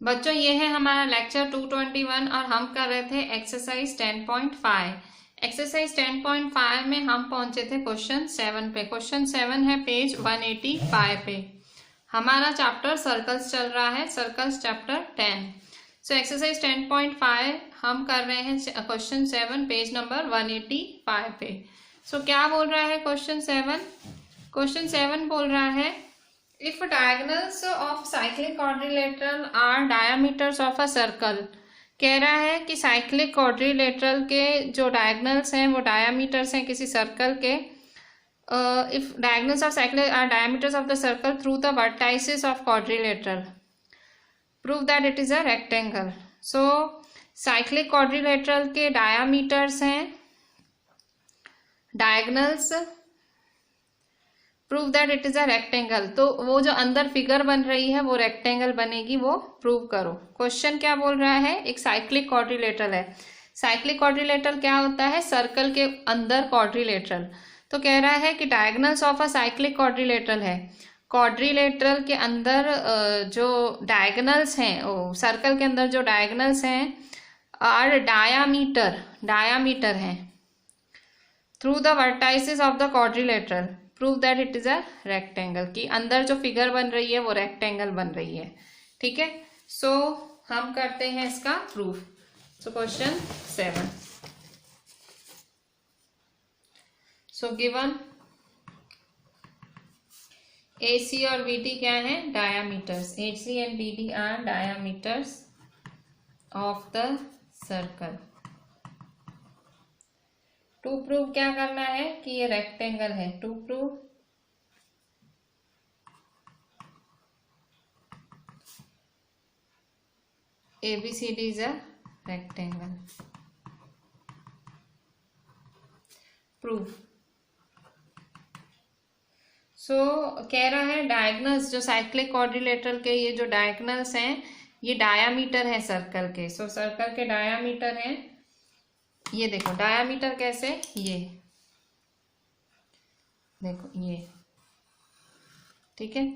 बच्चों ये है हमारा लेक्चर 221 और हम कर रहे थे एक्सरसाइज 10.5। एक्सरसाइज 10.5 में हम पहुंचे थे क्वेश्चन 7 पे। क्वेश्चन 7 है पेज 185 पे। हमारा चैप्टर सर्कल्स चल रहा है, सर्कल्स चैप्टर 10। सो एक्सरसाइज 10.5 हम कर रहे हैं क्वेश्चन 7 पेज नंबर 185 पे। सो क्या बोल रहा है क्वेश्चन 7? क्वेश्चन 7 बोल रहा है if diagonals of cyclic quadrilateral are diameters of a circle। कह रहा है कि साइक्लिक क्वाड्रिलेटरल के जो डायगनल्स हैं वो डायामीटर्स हैं किसी सर्कल के। If diagonals of cyclic are diameters of the circle through the vertices of quadrilateral prove that it is a rectangle. So cyclic quadrilateral के डायामीटर्स हैं diagonals, prove that it is a rectangle. तो वो जो अंदर figure बन रही है वो रेक्टेंगल बनेगी, वो प्रूव करो। क्वेश्चन क्या बोल रहा है? एक साइक्लिक क्वाड्रिलेटरल है। साइक्लिक क्वाड्रिलेटरल क्या होता है? सर्कल के अंदर क्वाड्रिलेटरल। तो कह रहा है कि diagonals of a cyclic quadrilateral है। क्वाड्रिलेटरल के अंदर जो डायगोनल्स हैं, सर्कल के अंदर जो डायगोनल्स हैं आर डायामीटर हैं through the vertices of the quadrilateral prove that it is a rectangle. की अंदर जो फिगर बन रही है वो रेक्टेंगल बन रही है। ठीक है, सो हम करते हैं इसका proof. So question 7। So given AC और BD क्या है? Diameters. AC and BD are diameters of the circle. To prove क्या करना है कि ये रेक्टेंगल है। To prove ABCD is a rectangle. Prove. So कह रहा है डायगनल्स जो साइक्लिक क्वाड्रिलेटरल के ये जो डायगनल्स हैं ये डायामीटर है सर्कल के। सो सर्कल के डायामीटर हैं, ये देखो डायामीटर कैसे, ये देखो ये, ठीक है।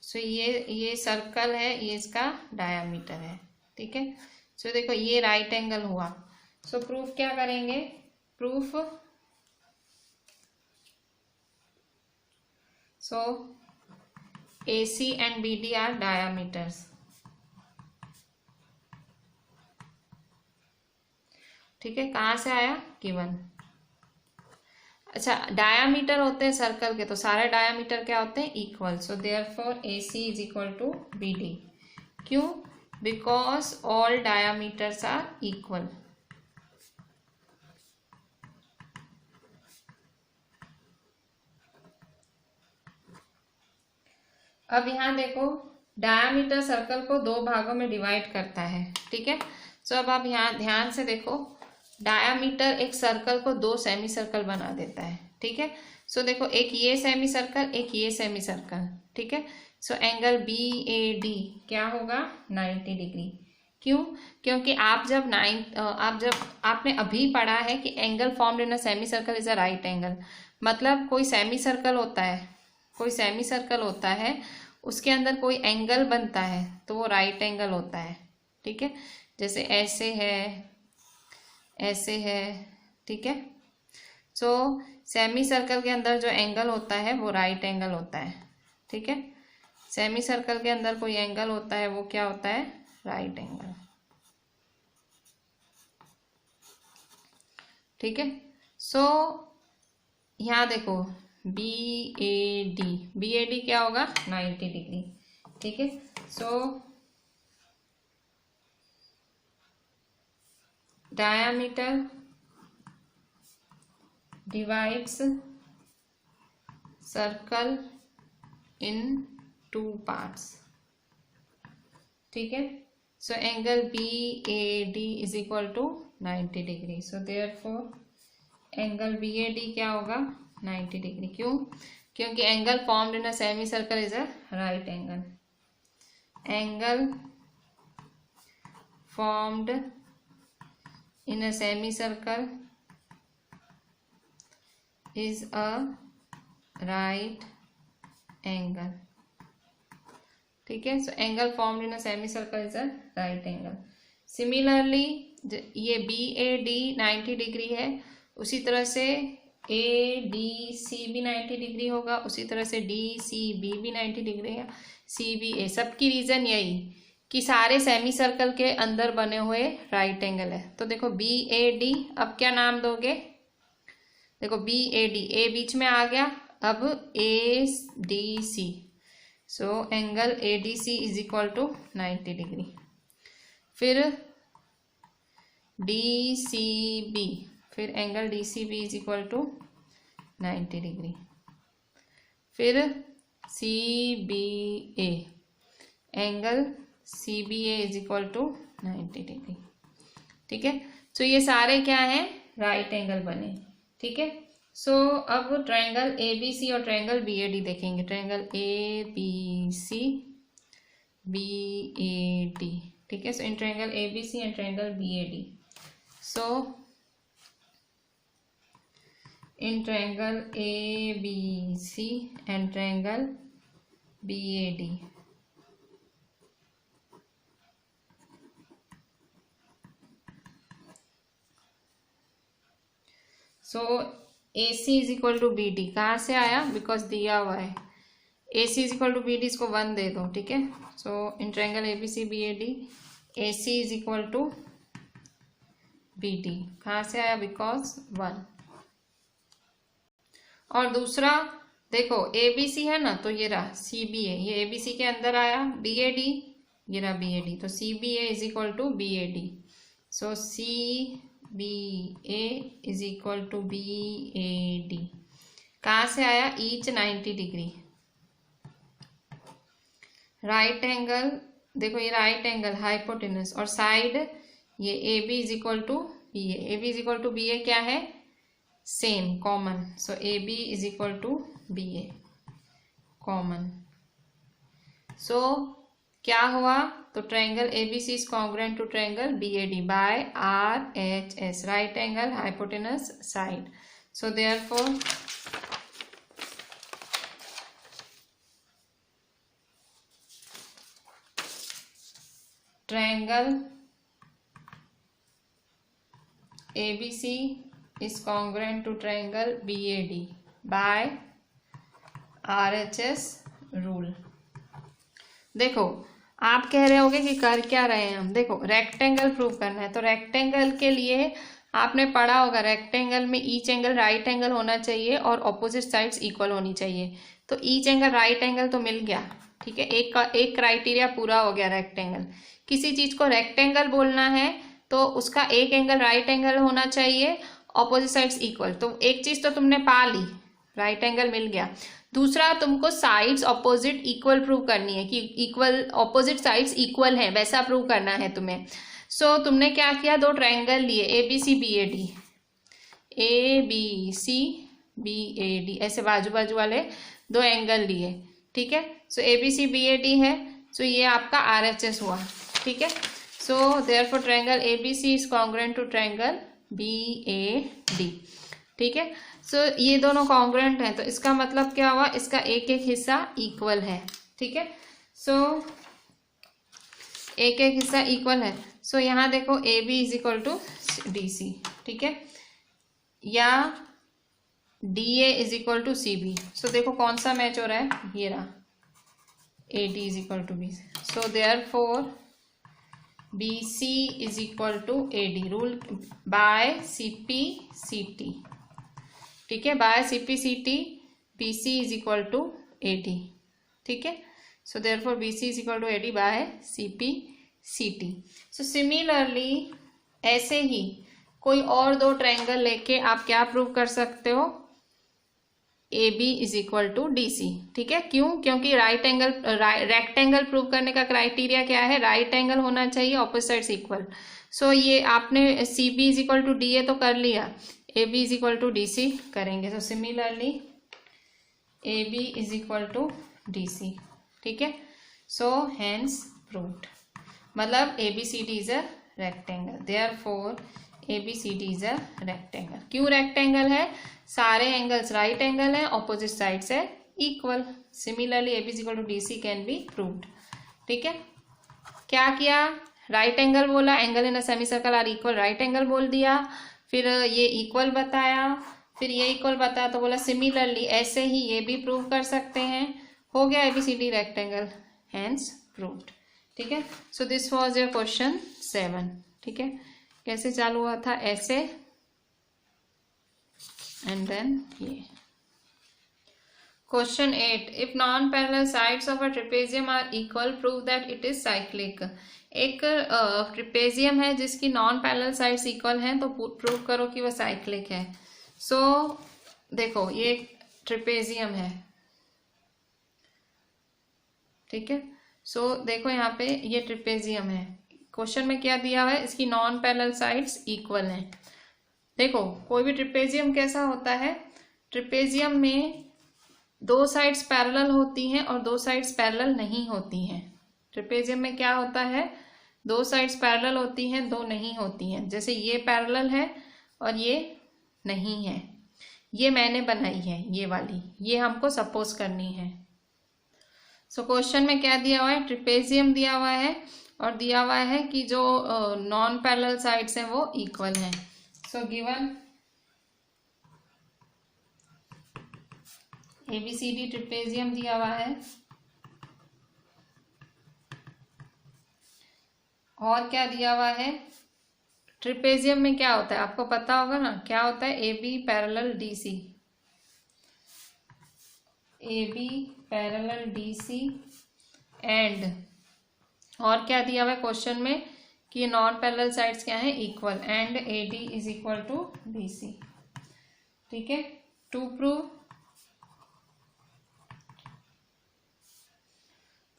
सो ये सर्कल है, ये इसका डायामीटर है। ठीक है, सो देखो ये राइट एंगल हुआ। सो प्रूफ क्या करेंगे? Proof so AC and BD are diameters. ठीक है, कहाँ से आया? गिवन। अच्छा, डायामीटर होते हैं सर्कल के, तो सारे डायामीटर क्या होते हैं? Equal. So therefore AC is equal to BD। क्यों? Because all diameters are equal. अब यहाँ देखो डायामीटर सर्कल को दो भागों में डिवाइड करता है। ठीक है, सो अब आप यहाँ ध्यान से देखो, डायामीटर एक सर्कल को दो सेमी सर्कल बना देता है। ठीक है, सो देखो एक ये सेमी सर्कल, एक ये सेमी सर्कल। ठीक है, सो एंगल BAD क्या होगा? 90 डिग्री। क्यों? क्योंकि आपने अभी पढ़ा है कि angle formed in a semi circle is a right angle. मतलब कोई सेमी सर्कल होता है, कोई सेमी सर्कल होता है, उसके अंदर कोई एंगल बनता है तो वो राइट एंगल होता है। ठीक है, जैसे ऐसे है, ऐसे है। ठीक है, सो सेमी सर्कल के अंदर जो एंगल होता है वो राइट एंगल होता है। ठीक है, सेमी सर्कल के अंदर कोई एंगल होता है वो क्या होता है? Right angle. ठीक है, सो यहाँ देखो BAD क्या होगा? 90 डिग्री। ठीक है, so diameter divides circle in two parts। ठीक है, so angle BAD is equal to 90 degree. So therefore angle BAD क्या होगा? 90 डिग्री। क्यों? क्योंकि angle formed in a semi circle is a right angle. Angle formed in a semi circle is a right angle। ठीक है। So angle formed in a semi circle is a right angle. Similarly ये BAD 90 degree है, उसी तरह से ADC भी 90 degree होगा, उसी तरह से DCB भी 90 डिग्री है, CBA। सबकी रीजन यही कि सारे सेमी सर्कल के अंदर बने हुए राइट एंगल है। तो देखो BAD, अब क्या नाम दोगे, देखो BAD, A बीच में आ गया, अब ADC, so angle ADC is equal to 90 degree. फिर DCB, फिर angle DCB is equal to 90 degree. फिर CBA, angle CBA is equal to 90 degree. ठीक है, सो ये सारे क्या हैं, राइट एंगल बने। ठीक है, सो अब ट्रायंगल ABC और ट्रायंगल BAD देखेंगे। ट्रायंगल ABC BAD, ठीक है। So in triangle ABC and triangle BAD, so in triangle ABC and triangle BAD, so AC is equal to BD कहाँ से आया, बिकॉज दिया हुआ है। AC is equal to BD, इसको 1 दे दो। ठीक है, so in triangle ABC BAD AC is equal to BD कहाँ से आया, बिकॉज 1। और दूसरा देखो ABC है ना, तो ये रहा CBA, ये ABC के अंदर आया, BAD ये रहा BAD, तो CBA is equal to BAD। So CBA is equal to BAD कहाँ से आया, ईच 90 डिग्री। राइट एंगल, देखो ये राइट एंगल हाइपोटेनस, और साइड ये AB is equal to BA। AB is equal to BA क्या है, same common, so AB is equal to BA common. So क्या हुआ, तो triangle ABC is congruent to triangle BAD by RHS, right angle hypotenuse side. So therefore triangle ABC is congruent to triangle BAD by RHS rule। देखो आप कह रहे होगे कि कर क्या रहे हैं हम, देखो रेक्टेंगल प्रूव करना है, तो रेक्टेंगल के लिए आपने पढ़ा होगा रेक्टेंगल में ईच एंगल राइट एंगल होना चाहिए और ऑपोजिट साइड्स इक्वल होनी चाहिए। तो ईच एंगल राइट एंगल तो मिल गया, ठीक है, एक क्राइटेरिया पूरा हो गया रेक्टेंगल। किसी चीज को रेक्टेंगल बोलना है तो उसका एक एंगल राइट एंगल होना चाहिए, ऑपोजिट साइड्स इक्वल। तो एक चीज तो तुमने पा ली, राइट एंगल मिल गया। दूसरा तुमको साइड्स ऑपोजिट इक्वल प्रूव करनी है कि इक्वल ऑपोजिट साइड्स इक्वल हैं, वैसा प्रूव करना है तुम्हें। सो तुमने क्या किया, दो ट्रायंगल लिए ABC BAD ऐसे बाजू बाजू वाले दो एंगल लिए। ठीक है, सो ABC BAD है, सो ये आपका RHS हुआ। ठीक है, so therefore triangle ABC is congruent to triangle BAD। ठीक है, सो ये दोनों कॉन्ग्रुएंट हैं, तो इसका मतलब क्या हुआ, इसका एक एक हिस्सा इक्वल है। ठीक है, सो एक एक हिस्सा इक्वल है। सो यहाँ देखो AB is equal to DC, ठीक है, या DA is equal to CB। So देखो कौन सा मैच हो रहा है, ये रहा AD is equal to BC। So therefore BC is equal to AD, rule by CP/CT। ठीक है, by CP/CT BC is equal to AD। ठीक है, so therefore BC is equal to AD by CP/CT। So similarly ऐसे ही कोई और दो triangle लेके आप क्या प्रूव कर सकते हो, AB is equal to DC। ठीक है, क्यों, क्योंकि राइट एंगल रेक्टेंगल प्रूव करने का क्राइटेरिया क्या है, राइट एंगल होना चाहिए, ऑपोजिट साइड्स इक्वल। सो ये आपने CB is equal to DA तो कर लिया, AB is equal to DC करेंगे। So similarly AB is equal to DC। ठीक है, सो हेंस प्रूव्ड, मतलब ABCD is a rectangle, therefore ABCD is a rectangle. क्यों रेक्टेंगल है, सारे एंगल्स राइट एंगल है, ऑपोजिट साइड्स है equal. Similarly AB is equal to DC can be proved. ठीक है, क्या किया, राइट एंगल बोला, angle in a semi circle are equal, right angle बोल दिया, फिर ये इक्वल बताया, फिर ये इक्वल बताया तो बोला सिमिलरली ऐसे ही ये भी प्रूव कर सकते हैं। हो गया ABCD रेक्टेंगल, हेंस प्रूव्ड। ठीक है, so this was your question 7। ठीक है, कैसे चालू हुआ था, ऐसे एंड देन ये। Question 8. If non-parallel sides of a trapezium are equal, prove that it is cyclic. एक ट्रिपेजियम है जिसकी नॉन पैरेलल साइड्स इक्वल हैं तो प्रूव करो कि वह साइक्लिक है। सो देखो ये ट्रिपेजियम है, ठीक है। सो देखो यहाँ पे ये ट्रिपेजियम है, क्वेश्चन में क्या दिया हुआ है, इसकी नॉन पैरेलल साइड्स इक्वल हैं। देखो कोई भी ट्रिपेजियम कैसा होता है, ट्रिपेजियम में दो साइड्स पैरेलल होती हैं और दो साइड्स पैरेलल नहीं होती हैं। ट्रिपेजियम में क्या होता है, दो साइड्स पैरेलल होती हैं, दो नहीं होती हैं। जैसे ये पैरेलल है और ये नहीं है, ये मैंने बनाई है ये वाली, ये हमको सपोज करनी है। सो क्वेश्चन में क्या दिया हुआ है, ट्रिपेजियम दिया हुआ है और दिया हुआ है कि जो नॉन पैरेलल साइड्स हैं वो इक्वल हैं। सो गिवन ABCD ट्रिपेजियम दिया हुआ है और क्या दिया हुआ है, ट्रिपेजियम में क्या होता है आपको पता होगा ना, क्या होता है, AB parallel DC, AB parallel DC and, और क्या दिया हुआ है क्वेश्चन में कि ये नॉन पैरेलल साइड्स क्या है, equal, and AD is equal to BC। ठीक है, टू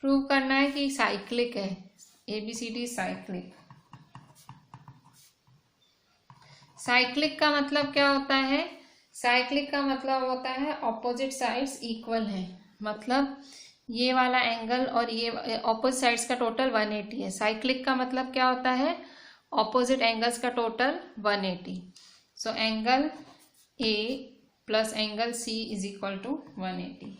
प्रूव करना है कि साइक्लिक है, ABCD साइक्लिक। साइक्लिक का मतलब क्या होता है, साइक्लिक का मतलब होता है ऑपोजिट साइड्स इक्वल हैं, मतलब ये वाला एंगल और ये ऑपोजिट साइड्स का टोटल 180 है। साइक्लिक का मतलब क्या होता है, ऑपोजिट एंगल्स का total 180। So angle A plus angle C is equal to 180।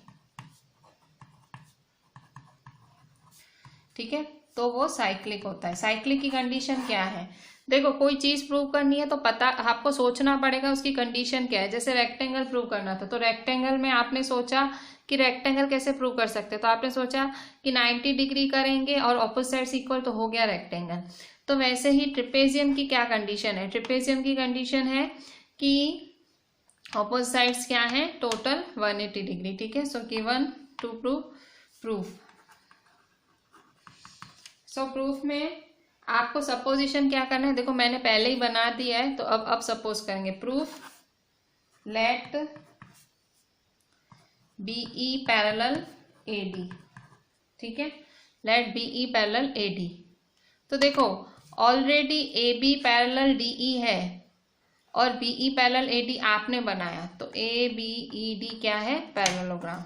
ठीक है, तो वो साइक्लिक होता है। साइक्लिक की कंडीशन क्या है, देखो कोई चीज प्रूव करनी है तो पता आपको सोचना पड़ेगा उसकी कंडीशन क्या है। जैसे रेक्टेंगल प्रूव करना था तो रेक्टेंगल में आपने सोचा कि रेक्टेंगल कैसे प्रूव कर सकते, तो आपने सोचा कि 90 डिग्री करेंगे और ऑपोजिट साइड्स इक्वल तो हो गया रेक्टेंगल। तो वैसे ही ट्रिपेजियम की क्या कंडीशन है, ट्रिपेजियम की कंडीशन है कि ऑपोजिट साइड्स क्या है, टोटल 180 डिग्री। ठीक है, so given to proof. So proof में आपको सपोजिशन क्या करना है, देखो मैंने पहले ही बना दिया है तो अब सपोज करेंगे। Proof late BE parallel AD। ठीक है, लेट BE पैरेलल AD। तो देखो ऑलरेडी AB पैरेलल DE है और BE पैरेलल AD आपने बनाया, तो ABED क्या है, parallelogram.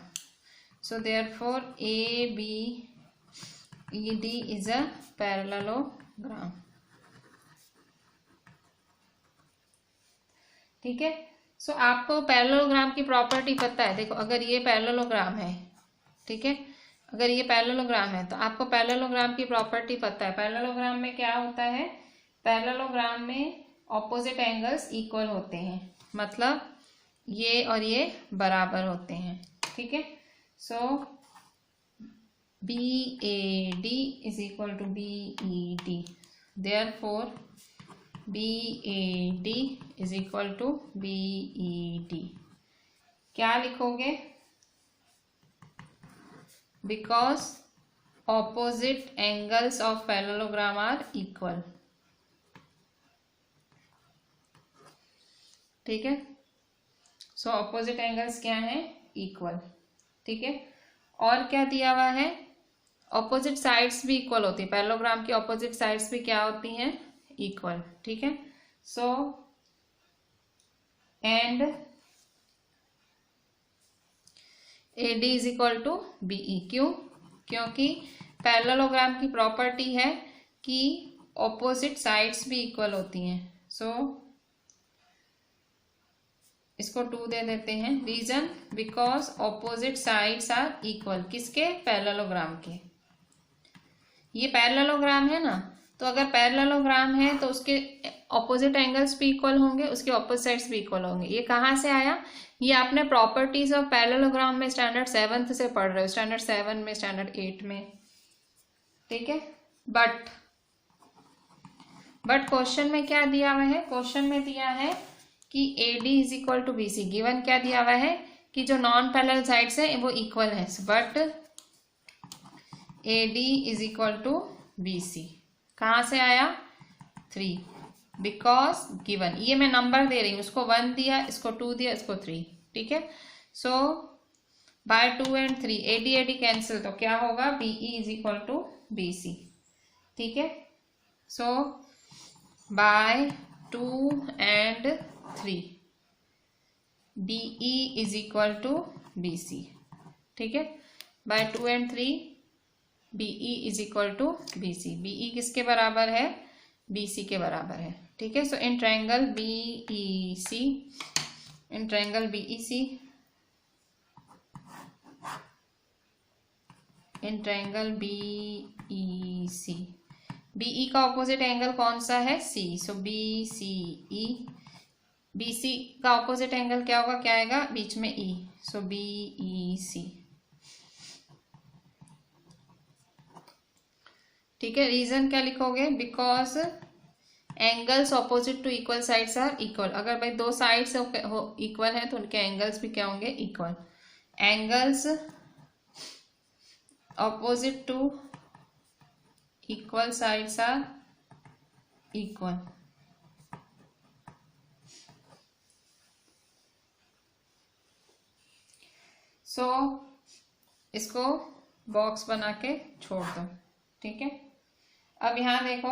So therefore ABED is a parallelogram. ठीक है, सो आपको पैरेललोग्राम की प्रॉपर्टी पता है। देखो अगर ये पैरेललोग्राम है, ठीक है, अगर ये पैरेललोग्राम है तो आपको पैरेललोग्राम की प्रॉपर्टी पता है। पैरेललोग्राम में क्या होता है, पैरेललोग्राम में ऑपोजिट एंगल्स इक्वल होते हैं, मतलब ये और ये बराबर होते हैं। ठीक है, so BAD is equal to BED, therefore BAD is equal to BED। क्या लिखोगे, because opposite angles of parallelogram are equal। ठीक है, सो ऑपोजिट एंगल्स क्या है, इक्वल। ठीक है, और क्या दिया हुआ है, ऑपोजिट साइड्स भी इक्वल होती है, पैरेललोग्राम की ऑपोजिट साइड्स भी क्या होती हैं, इक्वल। ठीक है, so and AD is equal to BE। क्यों, क्योंकि पैरेललोग्राम की प्रॉपर्टी है कि ऑपोजिट साइड्स भी इक्वल होती हैं। सो इसको 2 दे देते हैं। Reason, because opposite sides are equal, किसके, पैरेललोग्राम के। ये पैरेललोग्राम है ना, तो अगर पैरेललोग्राम है तो उसके ऑपोजिट एंगल्स भी इक्वल होंगे, उसके ऑपोजिट साइड्स भी इक्वल होंगे। ये कहाँ से आया? ये आपने प्रॉपर्टीज ऑफ पैरेललोग्राम में स्टैंडर्ड 7th से पढ़ रहे हो, स्टैंडर्ड 7 में, स्टैंडर्ड 8 में, ठीक है। बट क्वेश्चन में क्या दिया हुआ है? क्वेश्चन में दिया है कि AD is equal to BC। Given क्या दिया हुआ है कि जो नॉन पैरेलल साइड्स है वो इक्वल है, but AD is equal to BC। कहाँ से आया? 3, बिकॉज गिवन, ये मैं नंबर दे रही हूँ, उसको 1 दिया, इसको 2 दिया, इसको 3, ठीक है। So by 2 and 3 AD cancel, तो क्या होगा? BE is equal to BC, ठीक है। So by 2 and 3 BE is equal to BC, ठीक है। By 2 and 3 BE is equal to BC। BE किसके बराबर है? BC के बराबर है, ठीक है। So in triangle BEC, in triangle BEC, in triangle BEC, BE का ऑपोजिट एंगल कौन सा है? C। सो BCE, BC का ऑपोजिट एंगल क्या होगा? क्या आएगा बीच में? E। सो BEC, ठीक है। रीजन क्या लिखोगे? Because angles opposite to equal sides are equal. अगर भाई दो साइड्स इक्वल है तो उनके एंगल्स भी क्या होंगे? Equal. Angles opposite to equal sides are equal. So इसको बॉक्स बना के छोड़ दो, ठीक है। अब यहां देखो,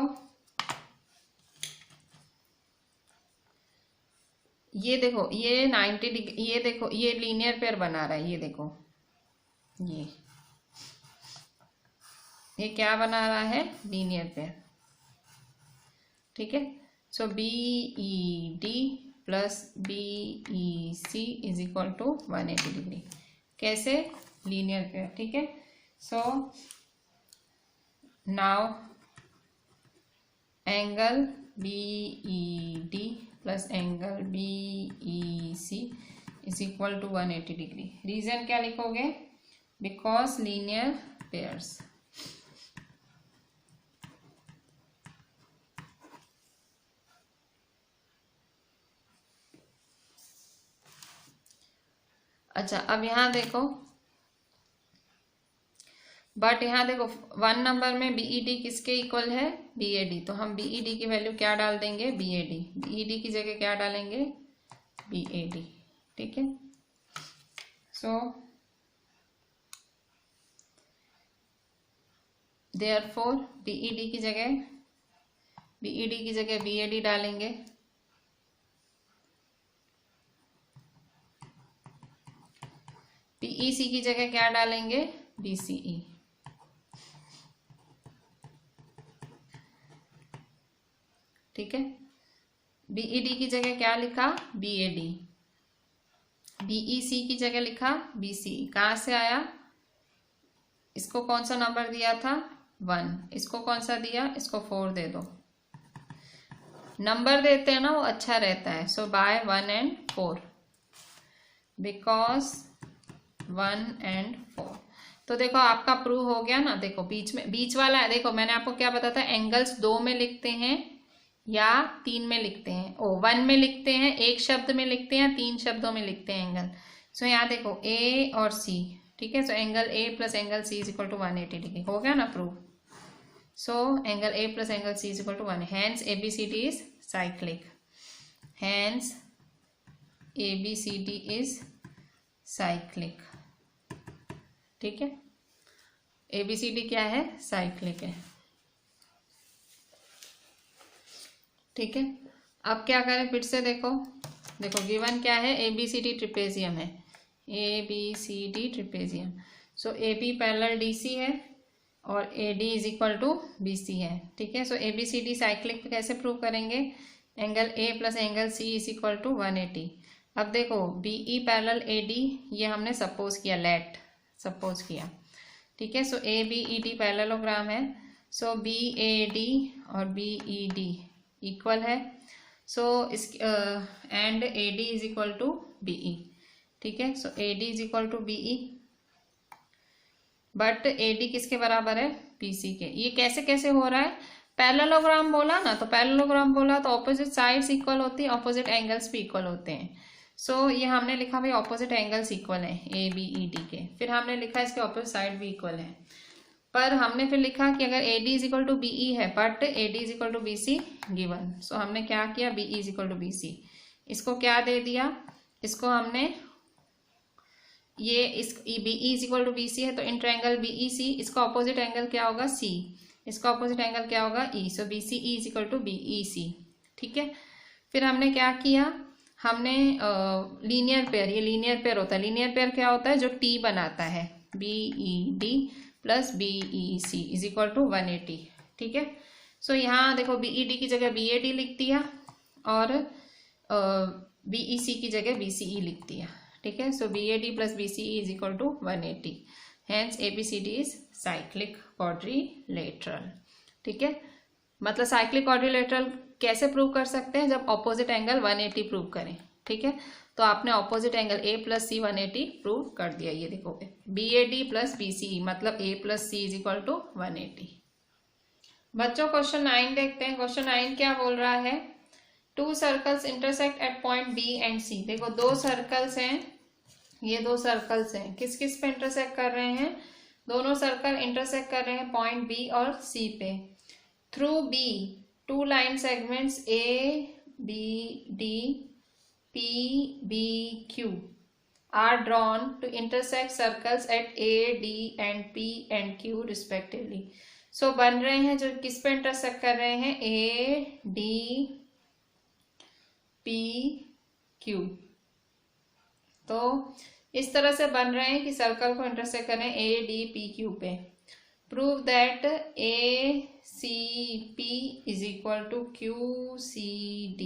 ये देखो, ये 90 डिग्री, ये देखो, ये लीनियर पेयर बना रहा है, ये देखो, ये क्या बना रहा है? लीनियर पेयर, ठीक है। So BED plus BEC is equal to 180 degree. कैसे? लीनियर पेयर, ठीक है। So now angle BED plus angle BEC is equal to 180 degree. Reason क्या लिखोगे? Because linear pairs. अच्छा, अब यहां देखो, बट यहाँ देखो 1 नंबर में BED किसके इक्वल है? BAD। तो हम BED की वैल्यू क्या डाल देंगे? BED की जगह क्या डालेंगे? BAD, ठीक है। सो देयरफॉर BED की जगह BAD डालेंगे। PEC की जगह क्या डालेंगे? BCE, ठीक है। BED की जगह क्या लिखा? BAD। BEC की जगह लिखा BCE। कहाँ से आया? इसको कौन सा नंबर दिया था? 1। इसको कौन सा दिया? इसको 4 दे दो। नंबर देते हैं ना, वो अच्छा रहता है। So bye 1 and 4, because 1 and 4। तो देखो आपका प्रूव हो गया ना। देखो बीच वाला है, देखो मैंने आपको क्या बताया था? एंगल्स 2 में लिखते हैं या 3 में लिखते हैं। 1 में लिखते हैं, एक शब्द में लिखते हैं, 3 शब्दों में लिखते हैं एंगल। सो यहाँ देखो A और C, ठीक है। So angle A plus angle C is equal to 180 degree. हो गया ना prove? So angle A plus angle C is equal to 1। Hence ABCD is cyclic. Hence ABCD is cyclic, ठीक है। ABCD क्या है? साइक्लिक है, ठीक है। अब क्या करें? फिर से देखो गिवन क्या है? ABCD ट्रिपेजियम है, ABCD trapezium. So AB parallel DC है और AD is equal to BC है, ठीक है। सो ABCD साइक्लिक कैसे प्रूव करेंगे? Angle A plus angle C is equal to 180। अब देखो BE पैरेलल AD, ये हमने सपोज किया, ठीक है। सो ABED पैरेललोग्राम है। सो BAD और BED इक्वल है। सो इस and AD is equal to BE, ठीक है। So AD is equal to BE, but AD किसके बराबर है? BC के। ये कैसे कैसे हो रहा है? पैरेललोग्राम बोला ना, तो पैरेललोग्राम बोला तो ऑपोजिट साइड्स इक्वल होती है, ऑपोजिट एंगल्स भी इक्वल होते हैं। सो ये हमने लिखा भाई ऑपोजिट एंगल्स इक्वल है ABED के, फिर हमने लिखा इसके ऑपोजिट साइड भी इक्वल है, पर हमने फिर लिखा कि अगर AD is equal to BE है but AD is equal to BC given. So हमने क्या किया, BE is equal to BC, इसको क्या दे दिया, इसको हमने ये इस BE is equal to BC है तो इन ट्रायंगल BEC, इसका ऑपोजिट एंगल क्या होगा? C, इसका ऑपोजिट एंगल क्या होगा? E। So BCE is equal to BEC, ठीक है। फिर हमने क्या किया, हमने लीनियर पेयर, ये लीनियर पेयर होता है। लीनियर पेयर क्या होता है? जो T बनाता है, BED plus BEC is equal to 180, ठीक है। सो यहाँ देखो BED की जगह BAD लिख दिया और BEC की जगह BCE लिख दिया, ठीक है। So BAD plus BCE is equal to 180, hence ABCD is cyclic quadrilateral, ठीक है। मतलब साइक्लिक क्वाड्रिलेटरल कैसे प्रूव कर सकते हैं? जब ऑपोजिट एंगल 180 प्रूव करें, ठीक है। तो आपने opposite angle A plus C 180 prove कर दिया। ये देखो BAD प्लस BCE मतलब A plus C is equal to 180। बच्चों क्वेश्चन 9 देखते हैं। क्वेश्चन 9 क्या बोल रहा है? 2 circles intersect at point B and C। देखो 2 सर्कल्स हैं, ये 2 सर्कल्स हैं, किस किस पे इंटरसेक्ट कर रहे हैं? दोनों सर्कल इंटरसेक्ट कर रहे हैं पॉइंट B और C पे। Through B 2 line segments ABD PBQ are drawn to intersect circles at A, D and P and Q respectively। सो बन रहे हैं जो किस पे इंटरसेक्ट कर रहे हैं? A, D, P, Q। तो इस तरह से बन रहे हैं कि सर्कल को इंटरसेक्ट कर रहे हैं A, D, P, Q पे। Prove that ACP is equal to QCD,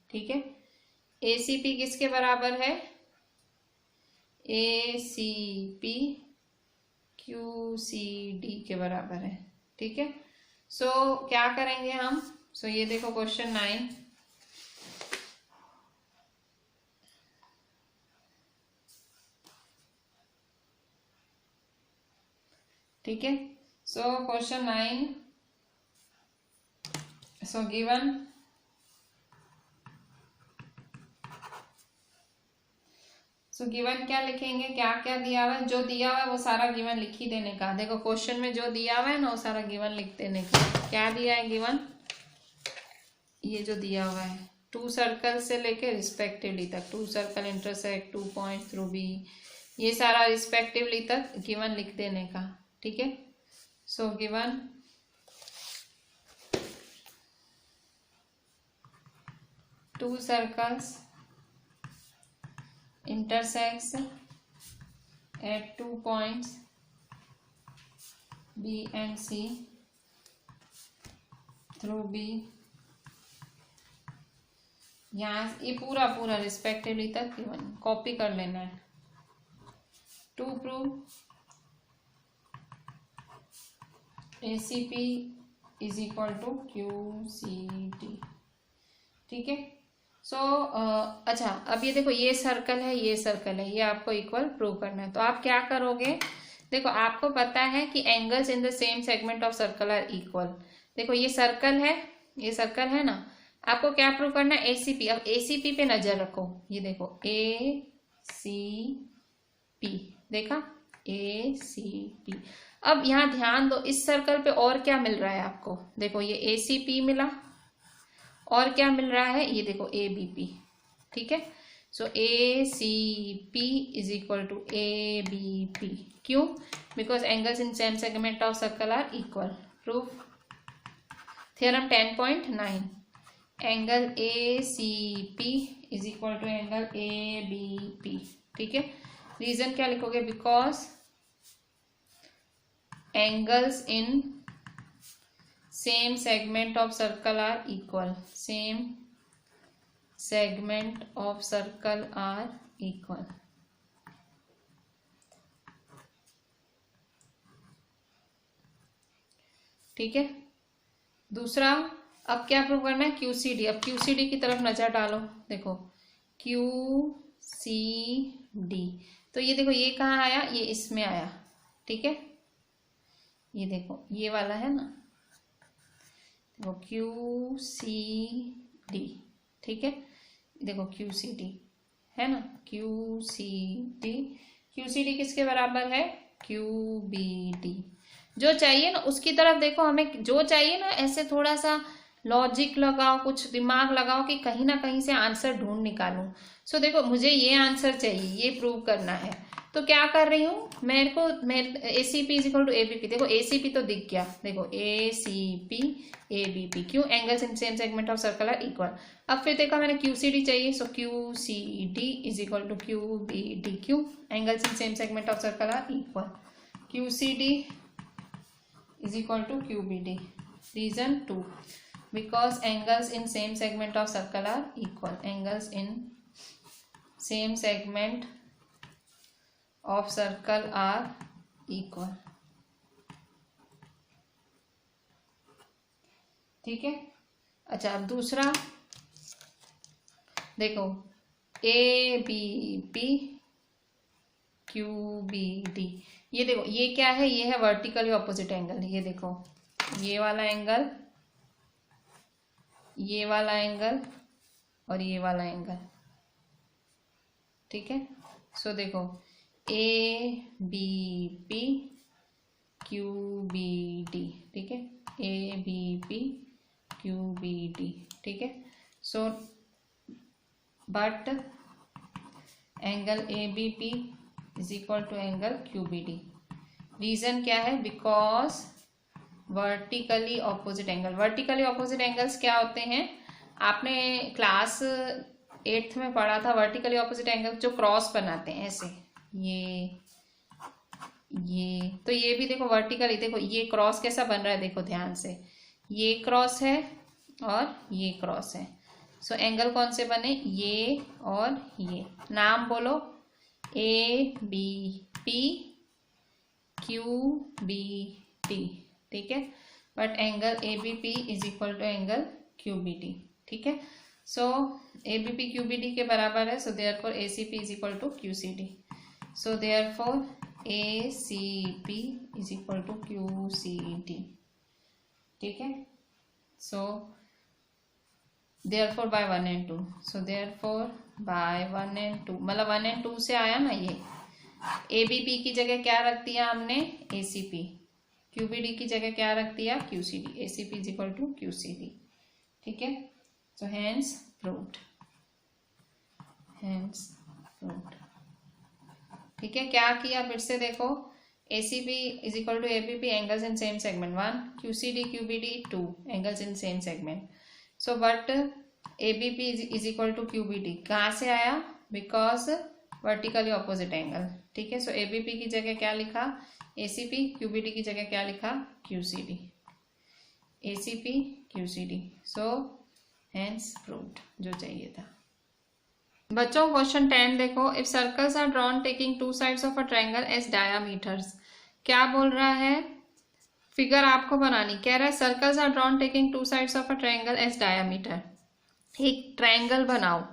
ठीक है। ACP किसके बराबर है? ACP QCD के बराबर है, ठीक है। सो क्या करेंगे हम? सो ये देखो क्वेश्चन 9, ठीक है। So question 9, so given given क्या लिखेंगे? क्या क्या दिया हुआ है? जो दिया हुआ है वो सारा गिवन लिख ही देने का। देखो क्वेश्चन में जो दिया हुआ है ना वो सारा गिवन लिख देने का। क्या दिया है गिवन? ये जो दिया हुआ है 2 सर्कल से लेके रिस्पेक्टिवली तक, 2 circle intersect 2 point through B, ये सारा रिस्पेक्टिवली तक गिवन लिख देने का, ठीक है। So given 2 circles intersects at 2 points B and C through B। यहाँ ये पूरा पूरा रिस्पेक्टिवली तक गिवन कॉपी कर लेना है। To prove ACP is equal to QCD, ठीक है। सो अच्छा, अब ये देखो ये सर्कल है, ये सर्कल है, ये आपको इक्वल प्रूव करना है। तो आप क्या करोगे? देखो आपको पता है कि angles in the same segment of circle are equal. देखो ये सर्कल है, ये सर्कल है ना, आपको क्या प्रूव करना है? ACP। अब ACP पे नजर रखो, ये देखो ACP, देखा ACP। अब यहाँ ध्यान दो, इस सर्कल पे और क्या मिल रहा है आपको? देखो ये ACP मिला और क्या मिल रहा है? ये देखो ABP, ठीक है। So ACP is equal to ABP। क्यों? Because angles in same segment of circle are equal. Proof theorem 10.9, angle ACP is equal to angle ABP, ठीक है। रीजन क्या लिखोगे? Because angles in same segment of circle are equal, same segment of circle are equal, ठीक है। दूसरा अब क्या prove करना है, QCD। अब QCD की तरफ नजर डालो, देखो QCD, तो ये देखो ये कहाँ आया, ये इसमें आया, ठीक है, ये देखो ये वाला है ना, देखो QCD, ठीक है, देखो QCD है ना, QCD किसके बराबर है, QBD। जो चाहिए ना उसकी तरफ देखो, हमें जो चाहिए ना ऐसे थोड़ा सा लॉजिक लगाओ, कुछ दिमाग लगाओ कि कहीं ना कहीं से आंसर ढूंढ निकालूं। सो देखो मुझे ये आंसर चाहिए, ये प्रूव करना है, तो क्या कर रही हूँ, मेरे को ACP इक्वल टू ABP, देखो ACP तो दिख गया, देखो ACP ABP, क्यों, angles in same segment of circle are equal. अब फिर देखो मैंने QCD चाहिए, so QCD is equal to QBD, क्यों, angles in same segment of circle are equal, QCD is equal to QBD. Reason 2, because angles in same segment of circle are equal. Angles in same segment of circle are equal. ठीक है। अच्छा अब दूसरा देखो ABP QBD, ये देखो ये क्या है, ये है वर्टिकली ऑपोजिट एंगल, ये देखो ये वाला एंगल, ये वाला एंगल और ये वाला एंगल, ठीक है। सो देखो ABP QBD, ठीक है, ABP QBD, ठीक है। So but angle ABP is equal to angle QBD। Reason क्या है, because vertically opposite angle, vertically opposite angles क्या होते हैं, आपने क्लास 8th में पढ़ा था, वर्टिकली ऑपोजिट एंगल जो क्रॉस बनाते हैं ऐसे, ये तो ये भी देखो वर्टिकली, देखो ये क्रॉस कैसा बन रहा है, देखो ध्यान से, ये क्रॉस है और ये क्रॉस है। सो एंगल कौन से बने, ये और ये, नाम बोलो ABP QBD, ठीक है, but angle ABP is equal to angle QBD, ठीक है। सो ABP QBD के बराबर है, so therefore ACP is equal to QCD, so therefore ACP is equal to QCD, ठीक है। So therefore by 1 and 2, so therefore by 1 and 2, मतलब 1 and 2 से आया ना, ये ABP की जगह क्या रख दिया हमने, ACP, QBD की जगह क्या रख दिया, QCD, ACP is equal to QCD, ठीक है। सो हेंस प्रूव्ड, ठीक है। क्या किया फिर से देखो, ACP is equal to ABP, angles in same segment 1, QCD QBD 2, angles in same segment. So but ABP is equal to QBD कहाँ से आया, बिकॉज वर्टिकली ऑपोजिट एंगल, ठीक है। सो ABP की जगह क्या लिखा, ACP, QBD की जगह क्या लिखा, QCD, ACP QCD, so hence proved, जो चाहिए था। बच्चों क्वेश्चन 10 देखो, if circles are drawn taking two sides of a triangle as diameters, क्या बोल रहा है, फिगर आपको बनानी, कह रहा है circles are drawn taking two sides of a triangle as diameter, एक ट्रायंगल बनाओ,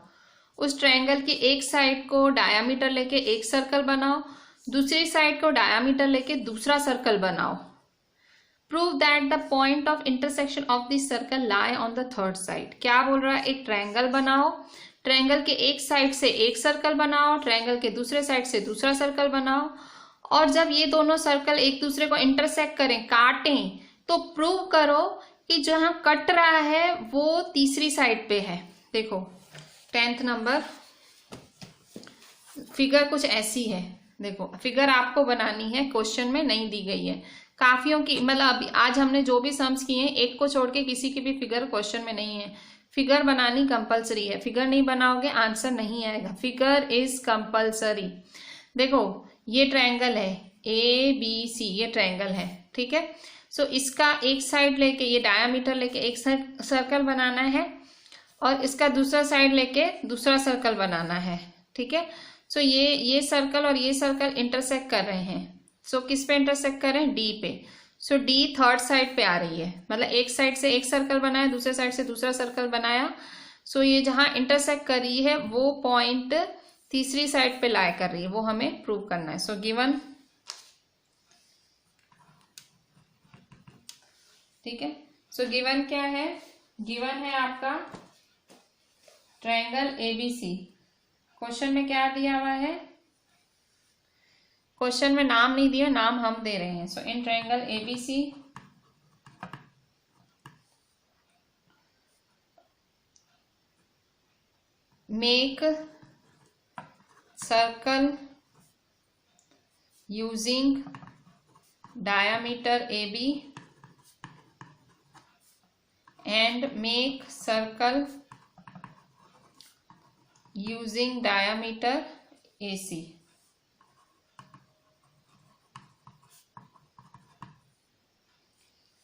उस ट्रायंगल की एक साइड को डायामीटर लेके एक सर्कल बनाओ, दूसरी साइड को डायामीटर लेके दूसरा सर्कल बनाओ। Prove that the point of intersection of this circle lie on the third side, क्या बोल रहा है, एक ट्रायंगल बनाओ, ट्रायंगल के एक साइड से एक सर्कल बनाओ, ट्रायंगल के दूसरे साइड से दूसरा सर्कल बनाओ, और जब ये दोनों सर्कल एक दूसरे को इंटरसेक्ट करें, काटें, तो प्रूव करो कि जहां कट रहा है वो तीसरी साइड पे है। देखो 10th नंबर फिगर कुछ ऐसी है, देखो फिगर आपको बनानी है, क्वेश्चन में नहीं दी गई है, काफियों की, मतलब अभी आज हमने जो भी सम्स किए हैं एक को छोड़ के किसी की भी फिगर क्वेश्चन में नहीं है, फिगर बनानी कंपलसरी है, फिगर नहीं बनाओगे आंसर नहीं आएगा, फिगर इज कंपलसरी। देखो ये ट्रायंगल है ABC, ये ट्रायंगल है, ठीक है। सो इसका एक साइड लेके, ये डायामीटर लेके एक सर्कल बनाना है, और इसका दूसरा साइड लेके दूसरा सर्कल बनाना है, ठीक है। सो ये सर्कल और ये सर्कल इंटरसेक्ट कर रहे हैं, सो किस पे इंटरसेक्ट कर रहे हैं, D पे। सो डी थर्ड साइड पे आ रही है, मतलब एक साइड से एक सर्कल बनाया, दूसरे साइड से दूसरा सर्कल बनाया। सो ये जहां इंटरसेक्ट कर रही है वो पॉइंट तीसरी साइड पे लाई कर रही है, वो हमें प्रूव करना है। सो गिवन, ठीक है। सो गिवन क्या है, गिवन है आपका ट्रायंगल एबीसी। क्वेश्चन में क्या दिया हुआ है, क्वेश्चन में नाम नहीं दिया, नाम हम दे रहे हैं। So in triangle ABC make circle using diameter AB and make circle using diameter AC।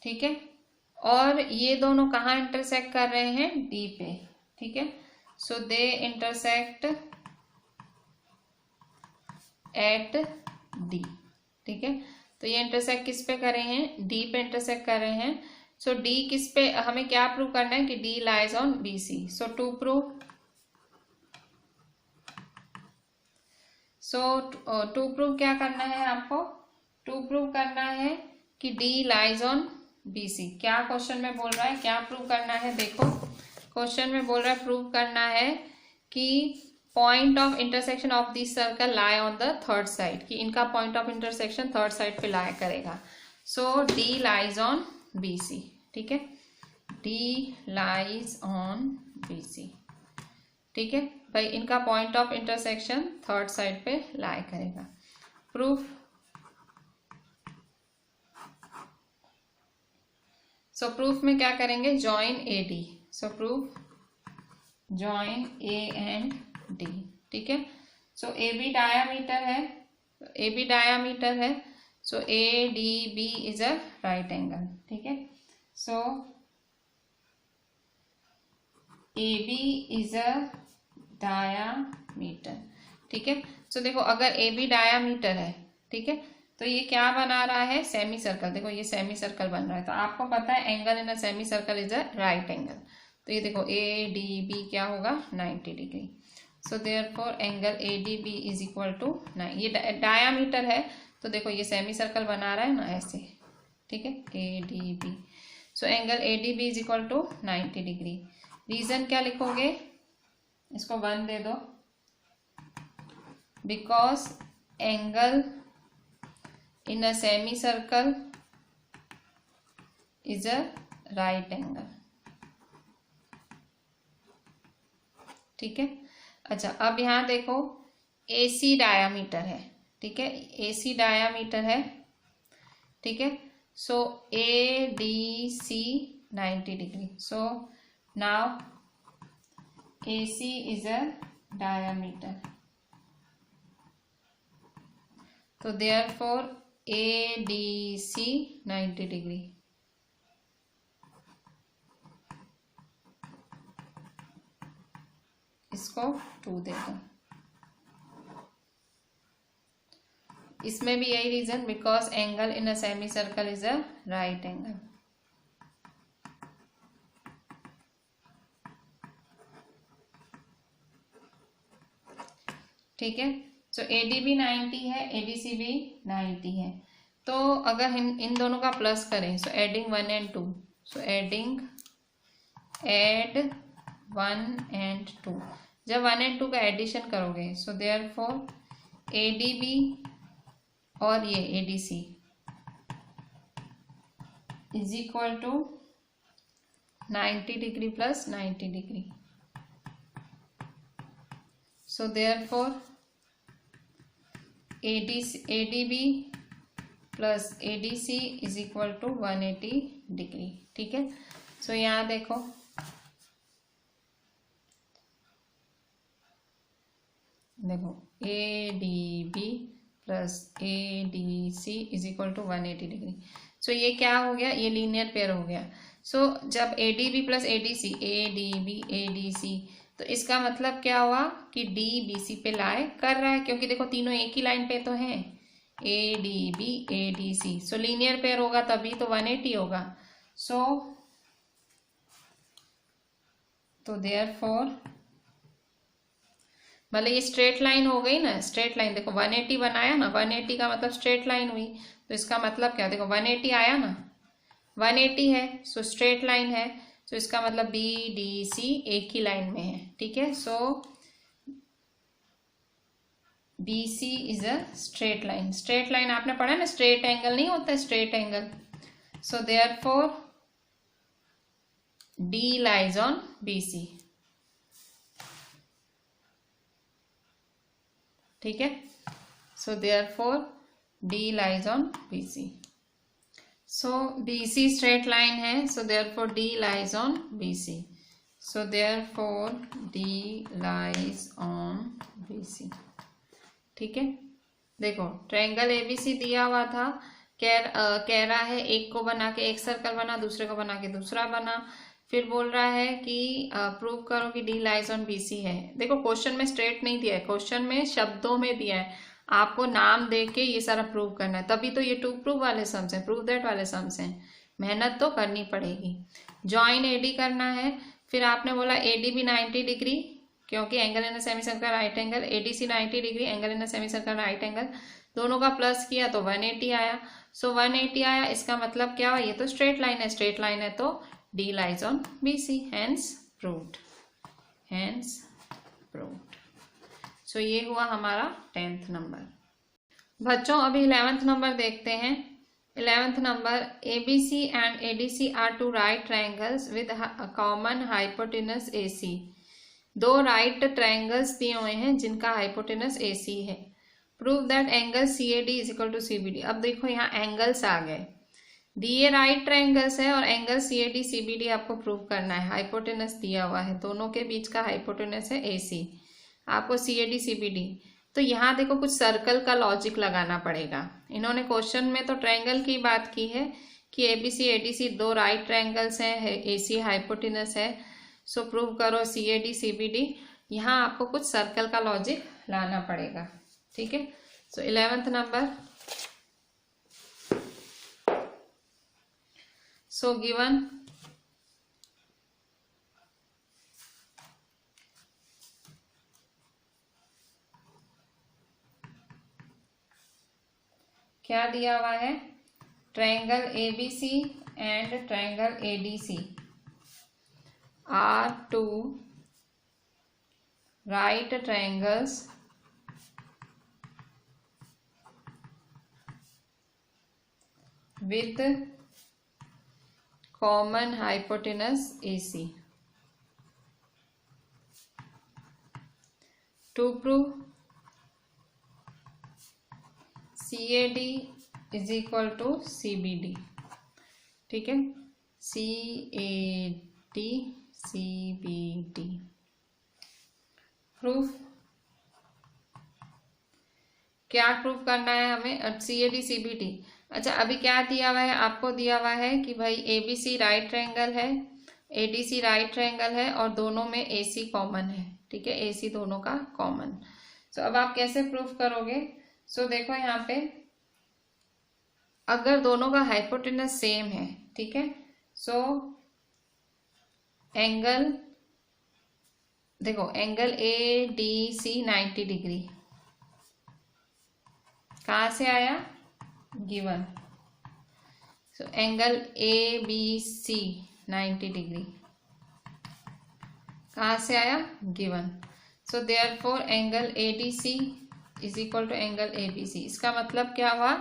ठीक है, और ये दोनों कहाँ इंटरसेक्ट कर रहे हैं, D पे। ठीक है, सो दे इंटरसेक्ट एट D। ठीक है, तो ये इंटरसेक्ट किस पे कर रहे हैं, D पे इंटरसेक्ट कर रहे हैं। सो D किस पे, हमें क्या प्रूव करना है कि D lies on BC। So to prove क्या करना है आपको, टू प्रूव करना है कि D लाइज ऑन BC। क्या क्वेश्चन में बोल रहा है, क्या प्रूव करना है, देखो क्वेश्चन में बोल रहा है प्रूव करना है कि point of intersection of this circle lie on the third side, कि इनका point of intersection third side पे लाई करेगा। सो D लाइज ऑन BC। ठीक है, D लाइज ऑन BC। ठीक है भाई, इनका point of intersection third side पे लाई करेगा। प्रूफ, सो प्रूफ में क्या करेंगे, join AD। So proof join A and D। ठीक है, सो AB डायामीटर है, AB डायामीटर है, सो ADB is a right angle. ठीक है, सो AB इज अ डायामीटर। ठीक है, सो देखो अगर AB डायामीटर है, ठीक है, तो ये क्या बना रहा है, सेमी सर्कल। देखो ये सेमी सर्कल बन रहा है, तो आपको पता है angle in a semi circle is a right angle. तो ये देखो ADB क्या होगा, 90 degree. So therefore angle ADB is equal to 9। ये डायामीटर है, तो देखो ये सेमी सर्कल बना रहा है ना ऐसे। ठीक है, ADB, so angle ADB is equal to 90 degree. Reason क्या लिखोगे, इसको 1 दे दो, because angle in a semi circle is a right angle. ठीक है, अच्छा अब यहां देखो AC डायामीटर है। ठीक है, AC डायामीटर है। ठीक है, so ADC 90 degree. So now AC is a diameter, तो therefore ADC 90 डिग्री। इसको 2 दे दो। इसमें भी यही रीजन, because angle in a semi circle is a right angle. ठीक है, सो ADB 90 है, ADC भी 90 है। तो अगर इन दोनों का प्लस करें, so adding 1 and 2, so add 1 and 2, जब 1 and 2 का एडिशन करोगे, सो देयरफॉर ADB और ये ADC is equal to 90 degree plus 90 degree. So therefore ADB plus ADC is equal to 180 degree. ठीक है, सो यहाँ देखो ADB plus ADC is equal to 180 degree. So ये क्या हो गया, ये लीनियर पेयर हो गया। सो जब ADB plus ADC, ADB ADC, तो इसका मतलब क्या हुआ कि D BC पे लाई कर रहा है, क्योंकि देखो तीनों एक ही लाइन पे तो हैं, ADB ADC। सो लीनियर पेयर होगा तभी तो 180 होगा। सो तो देयरफॉर मतलब ये स्ट्रेट लाइन हो गई ना, स्ट्रेट लाइन देखो 180 बनाया ना, 180 का मतलब स्ट्रेट लाइन हुई। तो इसका मतलब क्या, देखो 180 आया ना, 180 है सो स्ट्रेट लाइन है। सो इसका मतलब BDC एक ही लाइन में है, ठीक है। So BC is a straight line. Straight line आपने पढ़ा ना, स्ट्रेट एंगल नहीं होता, straight angle. So therefore D lies on BC, ठीक है। So therefore D lies on BC। So BC straight line है, so therefore D lies on BC। So therefore D lies on BC, ठीक है। देखो triangle ABC दिया हुआ था, कह रहा है एक को बना के एक सर्कल बना, दूसरे को बना के दूसरा बना। फिर बोल रहा है कि प्रूव करो कि D लाइज ऑन BC है। देखो क्वेश्चन में स्ट्रेट नहीं दिया है, क्वेश्चन में शब्दों में दिया है, आपको नाम दे के ये सारा प्रूव करना है, तभी तो ये टू प्रूव वाले सम्स हैं, प्रूव दैट वाले सम्स हैं। मेहनत तो करनी पड़ेगी। जॉइन AD करना है, फिर आपने बोला ADB 90 डिग्री, क्योंकि angle in semi circle right angle, ADC 90 degree angle in semi circle right angle, दोनों का प्लस किया तो 180 आया। सो 180 आया, इसका मतलब क्या हुआ, ये तो स्ट्रेट लाइन है, स्ट्रेट लाइन है तो D lies on BC, hence proved, hence proved। सो ये हुआ हमारा 10th नंबर। बच्चों अभी 11th नंबर देखते हैं। 11th number, ABC and ADC are two right triangles with a common hypotenuse AC। दो राइट ट्रायंगल्स दिए हुए हैं जिनका हाइपोटेनस AC है। Prove that angle CAD is equal to CBD। अब देखो यहाँ एंगल्स आ गए, दिए राइट ट्रायंगल्स है और एंगल CAD CBD आपको प्रूव करना है। हाइपोटेनस दिया हुआ है, दोनों के बीच का हाइपोटेनस है AC, आपको CAD CBD। तो यहाँ देखो कुछ सर्कल का लॉजिक लगाना पड़ेगा। इन्होंने क्वेश्चन में तो ट्रायंगल की बात की है कि ABC ADC दो राइट ट्रायंगल्स हैं, AC हाइपोटेनस है, सो प्रूव करो CAD CBD। यहाँ आपको कुछ सर्कल का लॉजिक लाना पड़ेगा, ठीक है। सो 11th नंबर, सो गिवन क्या दिया हुआ है, triangle ABC and triangle ADC are two right triangles with common hypotenuse AC। To prove CAD is equal to CBD, ठीक है, CAD CBD। प्रूफ क्या प्रूफ करना है हमें, CAD CBD। अच्छा अभी क्या दिया हुआ है, आपको दिया हुआ है कि भाई ABC राइट ट्रायंगल है, ADC राइट ट्रायंगल है और दोनों में AC कॉमन है, ठीक है, AC दोनों का कॉमन। सो अब आप कैसे प्रूफ करोगे। सो देखो यहाँ पे अगर दोनों का हाइपोटेनस सेम है, ठीक है, सो एंगल देखो एंगल ADC 90 डिग्री कहाँ से आया, given. So angle ABC 90 degree कहाँ से आया, given. So therefore angle ADC is equal to angle ABC। इसका मतलब क्या हुआ,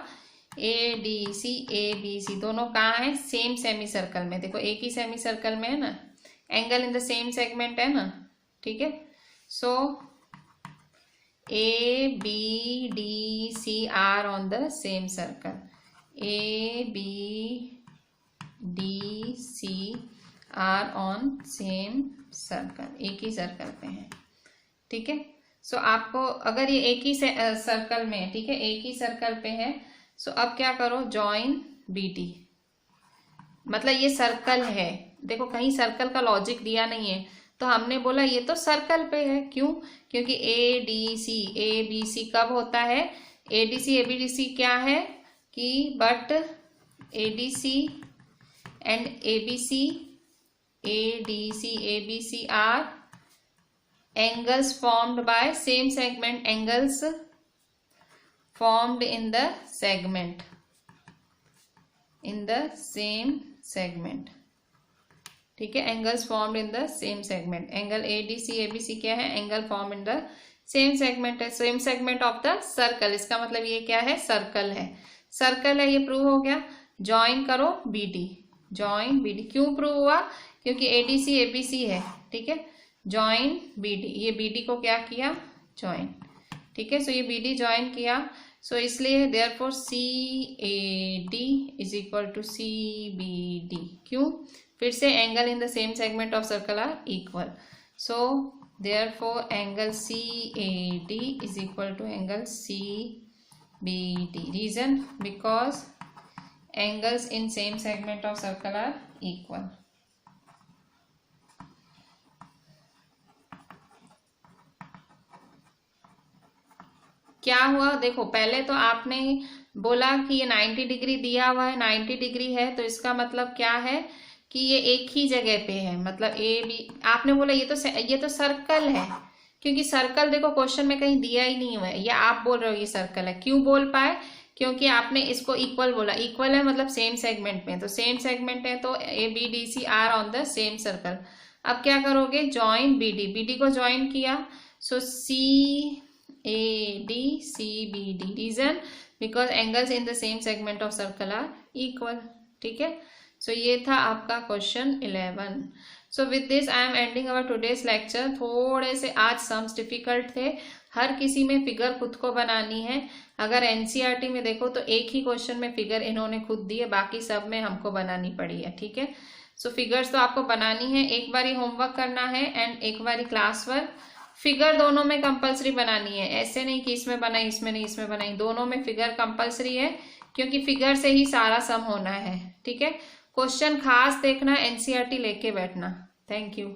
ADC ABC दोनों कहाँ है, सेम सेमी सर्कल में। देखो एक ही सेमी सर्कल में है ना, angle in the same segment है ना, ठीक है। सो ABDC are on the same circle, ABDC are on same circle, एक ही सर्कल पे हैं, ठीक है। सो आपको अगर ये एक ही सर्कल में है, ठीक है, एक ही सर्कल पे है, सो अब क्या करो, जॉइन BD। मतलब ये सर्कल है, देखो कहीं सर्कल का लॉजिक दिया नहीं है तो हमने बोला ये तो सर्कल पे है। क्यों, क्योंकि ADC ABC कब होता है, ADC ABDC क्या है कि but ADC and ADC are angles formed by same segment, angles formed in the segment, in the same segment, ठीक है, angles formed in the same segment. Angle ADC ABC क्या है, angle form in the same segment है, same segment of the circle, इसका मतलब ये क्या है, सर्कल है, सर्कल है, ये प्रूव हो गया। ज्वाइन करो BD, ज्वाइन BD, क्यों प्रूव हुआ, क्योंकि ADC ABC है, ठीक है, ज्वाइन BD, ये BD को क्या किया, ज्वाइन, ठीक है, सो ये BD ज्वाइन किया, सो इसलिए therefore CAD is equal to CBD, क्यों, फिर से angle in the same segment of circle are equal, so therefore angle CAD is equal to angle CBD। Reason, because angles in same segment of circle are equal। क्या हुआ, देखो पहले तो आपने बोला कि ये 90 डिग्री दिया हुआ है, 90 डिग्री है, तो इसका मतलब क्या है कि ये एक ही जगह पे है, मतलब AB, आपने बोला ये तो सर्कल है, क्योंकि सर्कल देखो क्वेश्चन में कहीं दिया ही नहीं हुआ है, या आप बोल रहे हो ये सर्कल है, क्यों बोल पाए, क्योंकि आपने इसको इक्वल बोला, इक्वल है मतलब सेम सेगमेंट में, तो सेम सेगमेंट है तो ABDC are on the same circle. अब क्या करोगे, ज्वाइन BD को ज्वाइन किया, so CAD CBD। Reason, because angles in the same segment of circle are equal, ठीक है, सो ये था आपका question 11। So with this I am ending our today's lecture. थोड़े से आज सम्स डिफिकल्ट थे, हर किसी में फिगर खुद को बनानी है। अगर NCERT में देखो तो एक ही क्वेश्चन में फिगर इन्होंने खुद दी है, बाकी सब में हमको बनानी पड़ी है, ठीक है। सो फिगर्स तो आपको बनानी है, एक बारी होमवर्क करना है एंड एक बारी क्लास वर्क। फिगर दोनों में कंपलसरी बनानी है, ऐसे नहीं कि इसमें बनाई इसमें नहीं, इसमें बनाई, दोनों में फिगर कंपलसरी है, क्योंकि फिगर से ही सारा सम होना है, ठीक है। क्वेश्चन खास देखना, NCERT लेके बैठना। Thank you.